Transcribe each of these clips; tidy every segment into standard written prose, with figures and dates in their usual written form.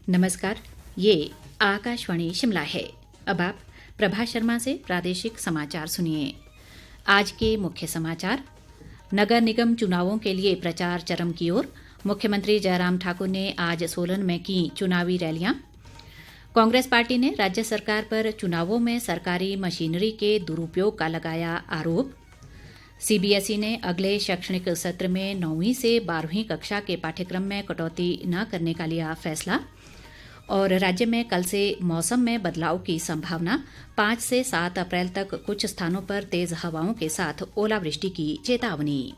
नमस्कार। ये आकाशवाणी शिमला है। अब आप प्रभा शर्मा से प्रादेशिक समाचार सुनिए। आज के मुख्य समाचार। नगर निगम चुनावों के लिए प्रचार चरम की ओर। मुख्यमंत्री जयराम ठाकुर ने आज सोलन में की चुनावी रैलियां। कांग्रेस पार्टी ने राज्य सरकार पर चुनावों में सरकारी मशीनरी के दुरुपयोग का लगाया आरोप। सीबीएसई ने अगले शैक्षणिक सत्र में 9वीं से 12वीं कक्षा के पाठ्यक्रम में कटौती न करने का लिया फैसला। और राज्य में कल से मौसम में बदलाव की संभावना। 5 से 7 अप्रैल तक कुछ स्थानों पर तेज हवाओं के साथ ओलावृष्टि की चेतावनी।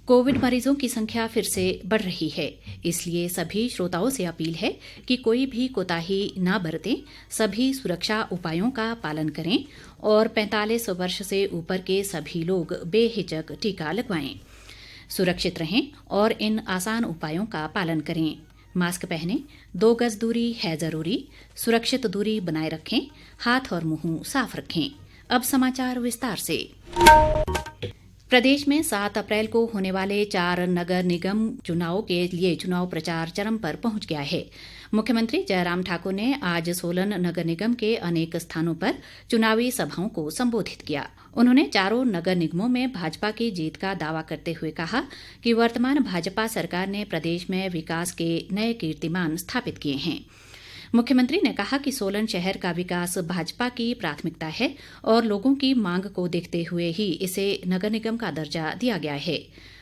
कोविड मरीजों की संख्या फिर से बढ़ रही है, इसलिए सभी श्रोताओं से अपील है कि कोई भी कोताही न बरतें, सभी सुरक्षा उपायों का पालन करें और 45 वर्ष से ऊपर के सभी लोग बेहिचक टीका लगवाएं। सुरक्षित रहें और इन आसान उपायों का पालन करें। मास्क पहनें, 2 गज दूरी है जरूरी, सुरक्षित दूरी बनाए रखें, हाथ और मुंह साफ रखें। अब समाचार विस्तार से। प्रदेश में 7 अप्रैल को होने वाले 4 नगर निगम चुनाव के लिए चुनाव प्रचार चरम पर पहुंच गया है। मुख्यमंत्री जयराम ठाकुर ने आज सोलन नगर निगम के अनेक स्थानों पर चुनावी सभाओं को संबोधित किया। उन्होंने चारों नगर निगमों में भाजपा की जीत का दावा करते हुए कहा कि वर्तमान भाजपा सरकार ने प्रदेश में विकास के नए कीर्तिमान स्थापित किए हैं। मुख्यमंत्री ने कहा कि सोलन शहर का विकास भाजपा की प्राथमिकता है और लोगों की मांग को देखते हुए ही इसे नगर निगम का दर्जा दिया गया है।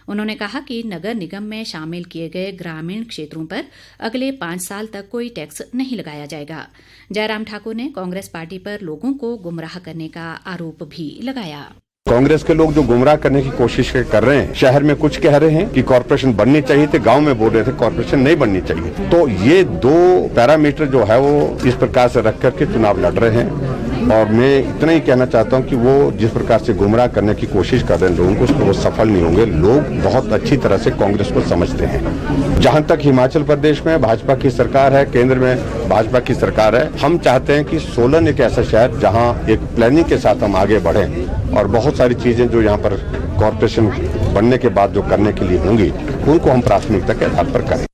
उन्होंने कहा कि नगर निगम में शामिल किए गए ग्रामीण क्षेत्रों पर अगले 5 साल तक कोई टैक्स नहीं लगाया जाएगा। जयराम ठाकुर ने कांग्रेस पार्टी पर लोगों को गुमराह करने का आरोप भी लगाया। कांग्रेस के लोग जो गुमराह करने की कोशिश कर रहे हैं, शहर में कुछ कह रहे हैं कि कॉर्पोरेशन बननी चाहिए थी, गांव में बोल रहे थे कॉर्पोरेशन नहीं बननी चाहिए। तो ये 2 पैरामीटर जो है वो इस प्रकार से रख करके चुनाव लड़ रहे हैं। और मैं इतना ही कहना चाहता हूं कि वो जिस प्रकार से गुमराह करने की कोशिश कर रहे हैं लोगों को, उसको वो सफल नहीं होंगे। लोग बहुत अच्छी तरह से कांग्रेस को समझते हैं। जहां तक हिमाचल प्रदेश में भाजपा की सरकार है, केंद्र में भाजपा की सरकार है, हम चाहते हैं कि सोलन एक ऐसा शहर जहां एक प्लानिंग के साथ हम आगे बढ़े और बहुत सारी चीजें जो यहाँ पर कॉर्पोरेशन बनने के बाद जो करने के लिए होंगी उनको हम प्राथमिकता के आधार पर करें।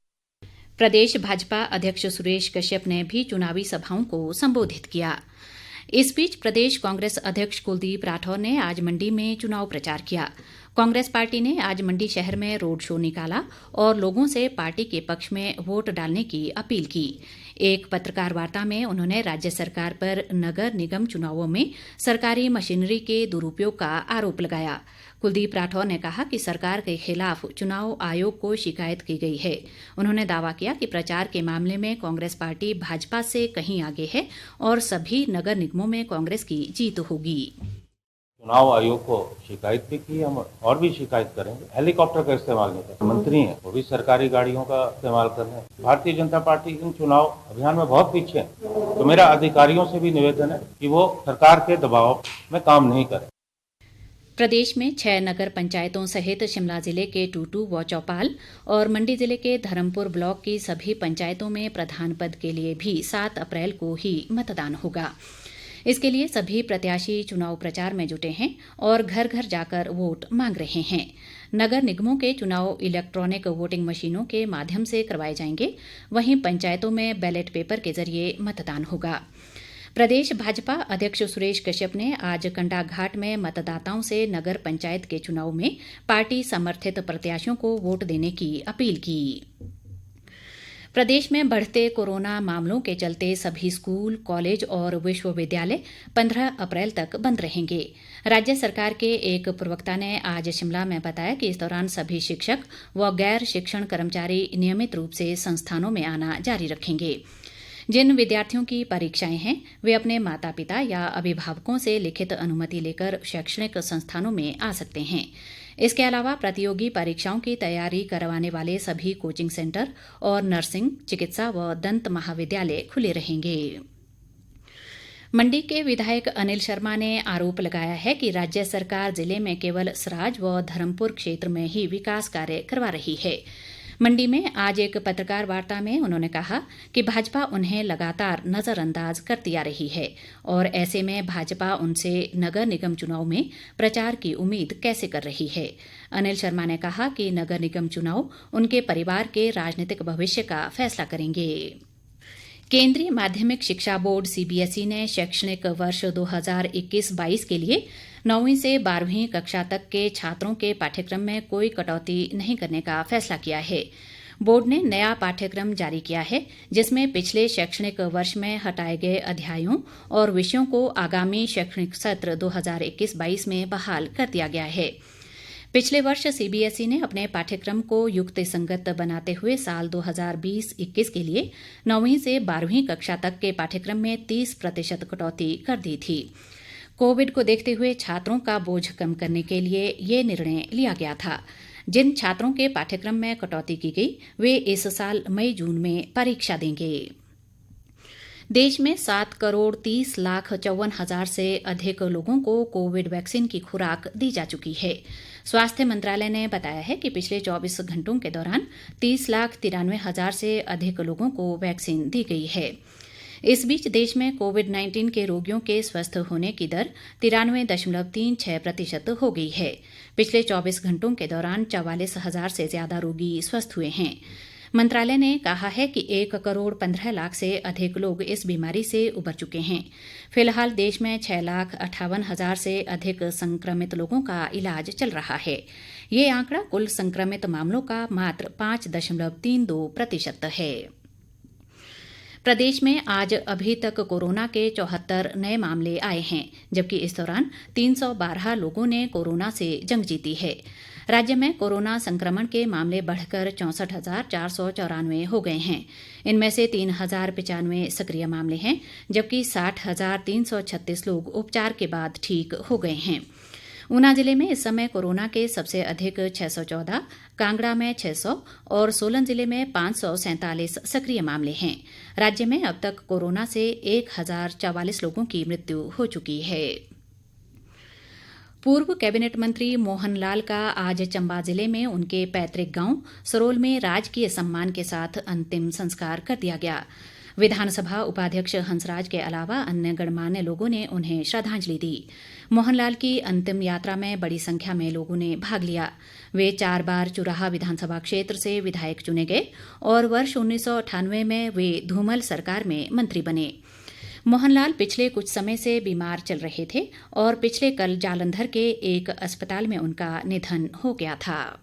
प्रदेश भाजपा अध्यक्ष सुरेश कश्यप ने भी चुनावी सभाओं को संबोधित किया। इस बीच प्रदेश कांग्रेस अध्यक्ष कुलदीप राठौर ने आज मंडी में चुनाव प्रचार किया। कांग्रेस पार्टी ने आज मंडी शहर में रोड शो निकाला और लोगों से पार्टी के पक्ष में वोट डालने की अपील की। एक पत्रकार वार्ता में उन्होंने राज्य सरकार पर नगर निगम चुनावों में सरकारी मशीनरी के दुरुपयोग का आरोप लगाया। कुलदीप राठौर ने कहा कि सरकार के खिलाफ चुनाव आयोग को शिकायत की गई है। उन्होंने दावा किया कि प्रचार के मामले में कांग्रेस पार्टी भाजपा से कहीं आगे है और सभी नगर निगमों में कांग्रेस की जीत होगी। चुनाव आयोग को शिकायत भी की, हम और भी शिकायत करेंगे। हेलीकॉप्टर का इस्तेमाल नहीं कर, मंत्री हैं वो भी सरकारी गाड़ियों का इस्तेमाल कर रहे हैं। भारतीय जनता पार्टी इन चुनाव अभियान में बहुत पीछे है, तो मेरा अधिकारियों से भी निवेदन है कि वो सरकार के दबाव में काम नहीं करें। प्रदेश में 6 नगर पंचायतों सहित शिमला जिले के टूटू व चौपाल और मंडी जिले के धर्मपुर ब्लॉक की सभी पंचायतों में प्रधान पद के लिए भी 7 अप्रैल को ही मतदान होगा। इसके लिए सभी प्रत्याशी चुनाव प्रचार में जुटे हैं और घर घर जाकर वोट मांग रहे हैं। नगर निगमों के चुनाव इलेक्ट्रॉनिक वोटिंग मशीनों के माध्यम से करवाए जाएंगे, वहीं पंचायतों में बैलेट पेपर के जरिए मतदान होगा। प्रदेश भाजपा अध्यक्ष सुरेश कश्यप ने आज कंडाघाट में मतदाताओं से नगर पंचायत के चुनाव में पार्टी समर्थित प्रत्याशियों को वोट देने की अपील की। प्रदेश में बढ़ते कोरोना मामलों के चलते सभी स्कूल, कॉलेज और विश्वविद्यालय 15 अप्रैल तक बंद रहेंगे। राज्य सरकार के एक प्रवक्ता ने आज शिमला में बताया कि इस दौरान सभी शिक्षक व गैर शिक्षण कर्मचारी नियमित रूप से संस्थानों में आना जारी रखेंगे। जिन विद्यार्थियों की परीक्षाएं हैं वे अपने माता पिता या अभिभावकों से लिखित अनुमति लेकर शैक्षणिक संस्थानों में आ सकते हैं। इसके अलावा प्रतियोगी परीक्षाओं की तैयारी करवाने वाले सभी कोचिंग सेंटर और नर्सिंग, चिकित्सा व दंत महाविद्यालय खुले रहेंगे। मंडी के विधायक अनिल शर्मा ने आरोप लगाया है कि राज्य सरकार जिले में केवल सराज व धर्मपुर क्षेत्र में ही विकास कार्य करवा रही है। मंडी में आज एक पत्रकार वार्ता में उन्होंने कहा कि भाजपा उन्हें लगातार नजरअंदाज करती आ रही है और ऐसे में भाजपा उनसे नगर निगम चुनाव में प्रचार की उम्मीद कैसे कर रही है। अनिल शर्मा ने कहा कि नगर निगम चुनाव उनके परिवार के राजनीतिक भविष्य का फैसला करेंगे। केंद्रीय माध्यमिक शिक्षा बोर्ड सीबीएसई ने शैक्षणिक वर्ष 2021-22 के लिए 9वीं से 12वीं कक्षा तक के छात्रों के पाठ्यक्रम में कोई कटौती नहीं करने का फैसला किया है। बोर्ड ने नया पाठ्यक्रम जारी किया है जिसमें पिछले शैक्षणिक वर्ष में हटाए गए अध्यायों और विषयों को आगामी शैक्षणिक सत्र 2021-22 में बहाल कर दिया गया है। पिछले वर्ष सीबीएसई ने अपने पाठ्यक्रम को युक्ति संगत बनाते हुए साल 2020-21 के लिए 9वीं से 12वीं कक्षा तक के पाठ्यक्रम में 30% कटौती कर दी थी। कोविड को देखते हुए छात्रों का बोझ कम करने के लिए ये निर्णय लिया गया था। जिन छात्रों के पाठ्यक्रम में कटौती की गई वे इस साल मई-जून में परीक्षा देंगे। देश में 7,30,54,000 से अधिक लोगों को कोविड वैक्सीन की खुराक दी जा चुकी है। स्वास्थ्य मंत्रालय ने बताया है कि पिछले 24 घंटों के दौरान 30,93,000 से अधिक लोगों को वैक्सीन दी गई है। इस बीच देश में कोविड-19 के रोगियों के स्वस्थ होने की दर 93.36% हो गई है। पिछले 24 घंटों के दौरान 44,000 से ज्यादा रोगी स्वस्थ हुए हैं। मंत्रालय ने कहा है कि 1,15,00,000 से अधिक लोग इस बीमारी से उबर चुके हैं। फिलहाल देश में 6,58,000 से अधिक संक्रमित लोगों का इलाज चल रहा है। ये आंकड़ा कुल संक्रमित मामलों का मात्र 5.32% है। प्रदेश में आज अभी तक कोरोना के 74 नए मामले आए हैं, जबकि इस दौरान 312 लोगों ने कोरोना से जंग जीती है। राज्य में कोरोना संक्रमण के मामले बढ़कर 64,494 हो गए हैं। इनमें से 3,095 सक्रिय मामले हैं, जबकि 60,336 लोग उपचार के बाद ठीक हो गए हैं। ऊना जिले में इस समय कोरोना के सबसे अधिक 614, कांगड़ा में 600 और सोलन जिले में 547 सक्रिय मामले हैं। राज्य में अब तक कोरोना से 1,044 लोगों की मृत्यु हो चुकी है। पूर्व कैबिनेट मंत्री मोहन लाल का आज चंबा जिले में उनके पैतृक गांव सरोल में राजकीय सम्मान के साथ अंतिम संस्कार कर दिया गया। विधानसभा उपाध्यक्ष हंसराज के अलावा अन्य गणमान्य लोगों ने उन्हें श्रद्धांजलि दी। मोहनलाल की अंतिम यात्रा में बड़ी संख्या में लोगों ने भाग लिया। वे 4 बार चुराहा विधानसभा क्षेत्र से विधायक चुने गए और वर्ष 1998 में वे धूमल सरकार में मंत्री बने। मोहनलाल पिछले कुछ समय से बीमार चल रहे थे और पिछले कल जालंधर के एक अस्पताल में उनका निधन हो गया था।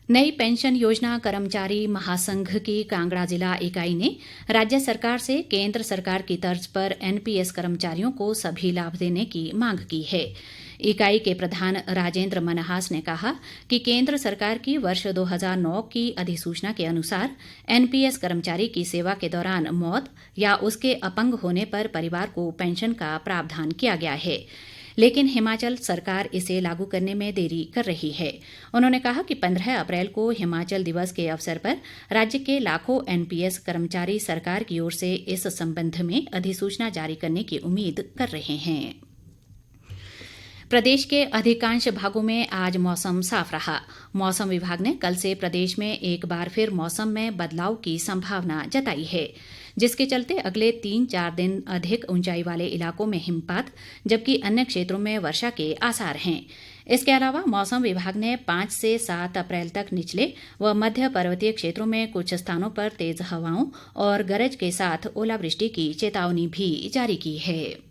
नई पेंशन योजना कर्मचारी महासंघ की कांगड़ा जिला इकाई ने राज्य सरकार से केंद्र सरकार की तर्ज पर एनपीएस कर्मचारियों को सभी लाभ देने की मांग की है। इकाई के प्रधान राजेंद्र मनहास ने कहा कि केंद्र सरकार की वर्ष 2009 की अधिसूचना के अनुसार एनपीएस कर्मचारी की सेवा के दौरान मौत या उसके अपंग होने पर परिवार को पेंशन का प्रावधान किया गया है, लेकिन हिमाचल सरकार इसे लागू करने में देरी कर रही है। उन्होंने कहा कि 15 अप्रैल को हिमाचल दिवस के अवसर पर राज्य के लाखों एनपीएस कर्मचारी सरकार की ओर से इस संबंध में अधिसूचना जारी करने की उम्मीद कर रहे हैं। प्रदेश के अधिकांश भागों में आज मौसम साफ रहा। मौसम विभाग ने कल से प्रदेश में एक बार फिर मौसम में बदलाव की संभावना जताई है, जिसके चलते अगले 3-4 दिन अधिक ऊंचाई वाले इलाकों में हिमपात जबकि अन्य क्षेत्रों में वर्षा के आसार हैं। इसके अलावा मौसम विभाग ने 5 से 7 अप्रैल तक निचले व मध्य पर्वतीय क्षेत्रों में कुछ स्थानों पर तेज हवाओं और गरज के साथ ओलावृष्टि की चेतावनी भी जारी की है।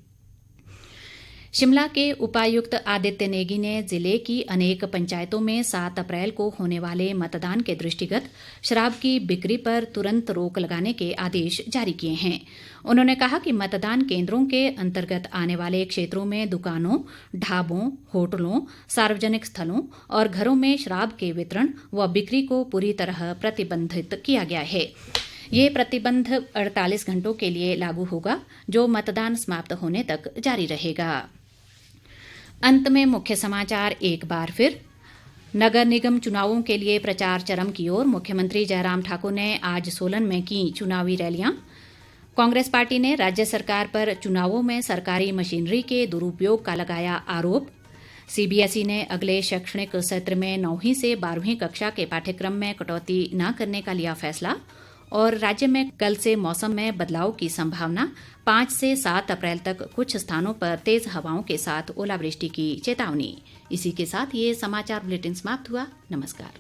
शिमला के उपायुक्त आदित्य नेगी ने जिले की अनेक पंचायतों में 7 अप्रैल को होने वाले मतदान के दृष्टिगत शराब की बिक्री पर तुरंत रोक लगाने के आदेश जारी किए हैं। उन्होंने कहा कि मतदान केंद्रों के अंतर्गत आने वाले क्षेत्रों में दुकानों, ढाबों, होटलों, सार्वजनिक स्थलों और घरों में शराब के वितरण व बिक्री को पूरी तरह प्रतिबंधित किया गया है। ये प्रतिबंध 48 घंटों के लिए लागू होगा, जो मतदान समाप्त होने तक जारी रहेगा। अंत में मुख्य समाचार एक बार फिर। नगर निगम चुनावों के लिए प्रचार चरम की ओर। मुख्यमंत्री जयराम ठाकुर ने आज सोलन में की चुनावी रैलियां। कांग्रेस पार्टी ने राज्य सरकार पर चुनावों में सरकारी मशीनरी के दुरुपयोग का लगाया आरोप। सीबीएसई ने अगले शैक्षणिक सत्र में 9वीं से 12वीं कक्षा के पाठ्यक्रम में कटौती न करने का लिया फैसला। और राज्य में कल से मौसम में बदलाव की संभावना, 5 से 7 अप्रैल तक कुछ स्थानों पर तेज हवाओं के साथ ओलावृष्टि की चेतावनी। इसी के साथ ये समाचार बुलेटिन समाप्त हुआ। नमस्कार।